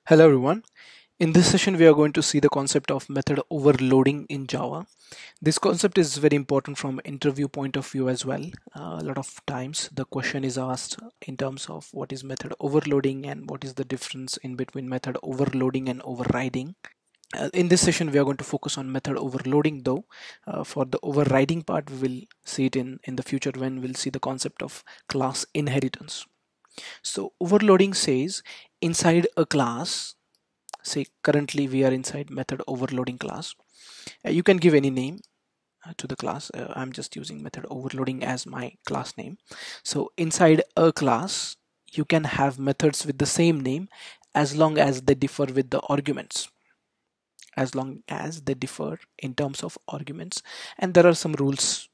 Hello everyone. In this session, we are going to see the concept of method overloading in Java. This concept is very important from interview point of view as well. A lot of times the question is asked in terms of what is method overloading and what is the difference in between method overloading and overriding. In this session, we are going to focus on method overloading though. For the overriding part, we will see it in the future when we'll see the concept of class inheritance. So overloading says inside a class, say currently we are inside method overloading class. You can give any name to the class. I'm just using method overloading as my class name. So inside a class, you can have methods with the same name as long as they differ with the arguments, as long as they differ in terms of arguments. And there are some rules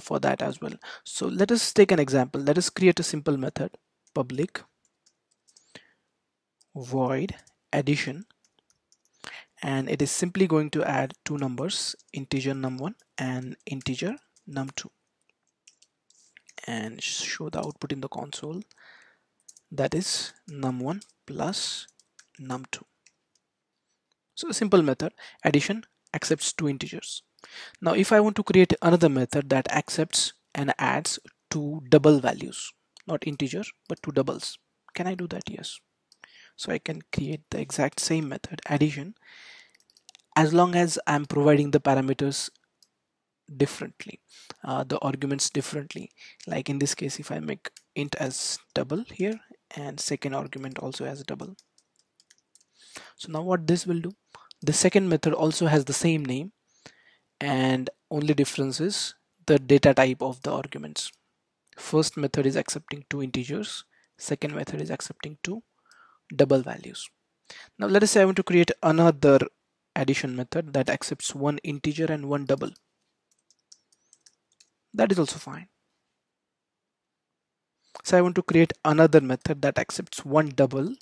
for that as well. So let us take an example. Let us create a simple method, public void addition, and it is simply going to add two numbers, integer num1 and integer num2, and show the output in the console, that is num1 plus num2. So a simple method addition accepts two integers. Now if I want to create another method that accepts and adds two double values, not integer but two doubles, can I do that? Yes. So I can create the exact same method addition as long as I'm providing the parameters differently, the arguments differently. Like in this case, if I make int as double here and second argument also as double. So now what this will do, the second method also has the same name, and only difference is the data type of the arguments. First method is accepting two integers, second method is accepting two double values. Now let us say I want to create another addition method that accepts one integer and one double. That is also fine. So I want to create another method that accepts one double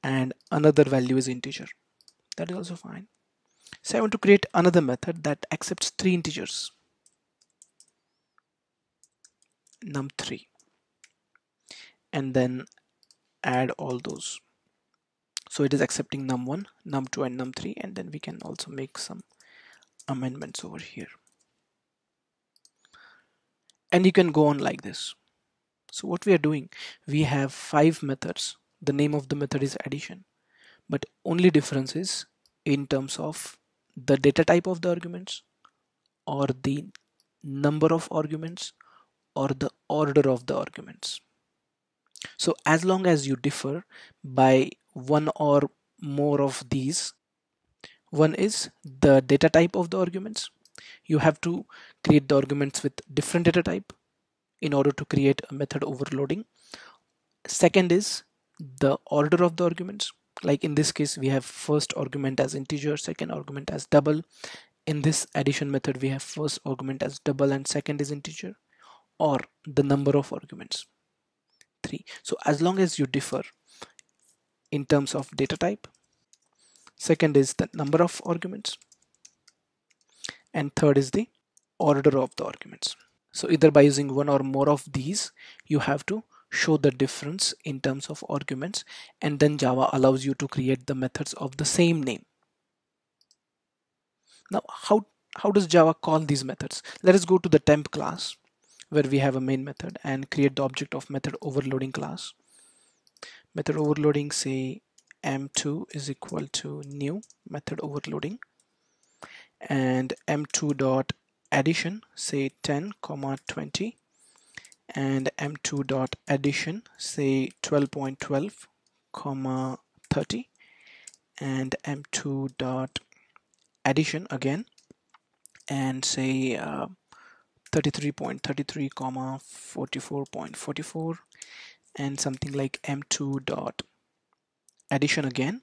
and another value is integer. That is also fine. So I want to create another method that accepts three integers, num3, and then add all those. So it is accepting num1, num2 and num3, and then we can also make some amendments over here. And you can go on like this. So what we are doing, we have 5 methods. The name of the method is addition, but only difference is in terms of the data type of the arguments, or the number of arguments, or the order of the arguments. So as long as you differ by one or more of these, one is the data type of the arguments. You have to create the arguments with different data type in order to create a method overloading. Second is the order of the arguments. Like in this case, we have first argument as integer, second argument as double. In this addition method, we have first argument as double and second is integer, or the number of arguments, 3. So as long as you differ in terms of data type, second is the number of arguments, and third is the order of the arguments. So either by using one or more of these, you have to show the difference in terms of arguments, and then Java allows you to create the methods of the same name. Now how does Java call these methods? Let us go to the temp class where we have a main method and create the object of method overloading class. Method overloading, say m2 is equal to new method overloading, and m2 dot addition, say 10 comma 20, and m2 dot addition, say 12.12 comma 30, and m2 dot addition again, and say 33.33 comma 44.44, and something like m2 dot addition again,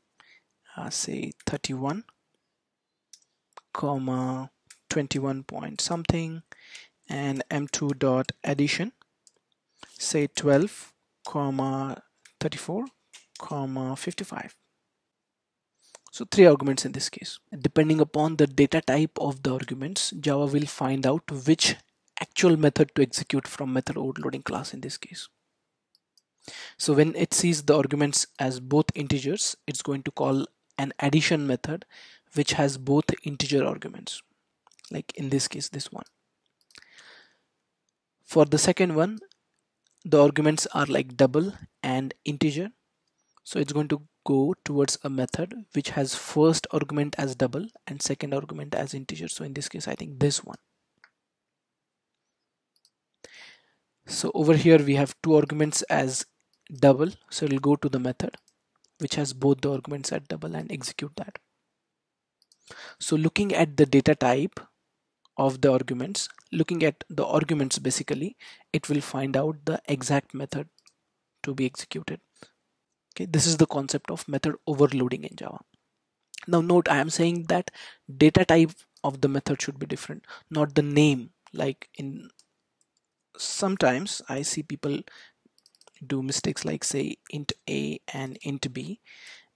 say 31 comma 21 point something, and m2 dot addition, say 12 comma 34 comma 55. So 3 arguments in this case. Depending upon the data type of the arguments, Java will find out which actual method to execute from method overloading class in this case. So when it sees the arguments as both integers, it's going to call an addition method which has both integer arguments, like in this case this one. For the second one, the arguments are like double and integer, so it's going to go towards a method which has first argument as double and second argument as integer. So in this case I think this one. So over here we have two arguments as double, so it'll go to the method which has both the arguments at double and execute that. So looking at the data type of the arguments, looking at the arguments basically, it will find out the exact method to be executed. Okay, this is the concept of method overloading in Java. Now note, I am saying that data type of the method should be different, not the name. Like in sometimes I see people do mistakes like say int a and int b,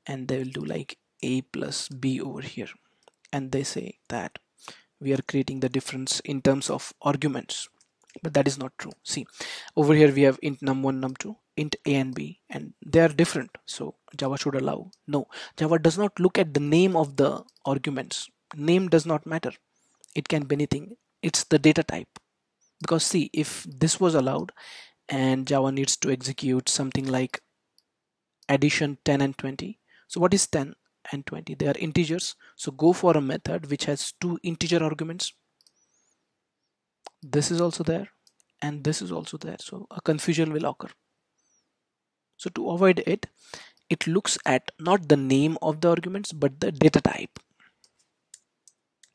and they will do like a plus b over here, and they say that we are creating the difference in terms of arguments, but that is not true. See, over here we have int num1 num2, int a and b, and they are different, so Java should allow. No, Java does not look at the name of the arguments. Name does not matter, it can be anything, it's the data type. Because see, if this was allowed and Java needs to execute something like addition 10 and 20, so what is 10 and 20? They are integers, so go for a method which has two integer arguments. This is also there and this is also there, so a confusion will occur. So to avoid it, it looks at not the name of the arguments but the data type,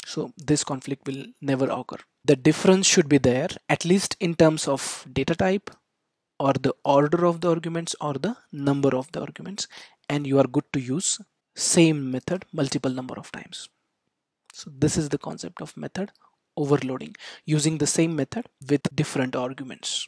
so this conflict will never occur. The difference should be there at least in terms of data type or the order of the arguments or the number of the arguments, and you are good to use same method multiple number of times. So this is the concept of method overloading, using the same method with different arguments.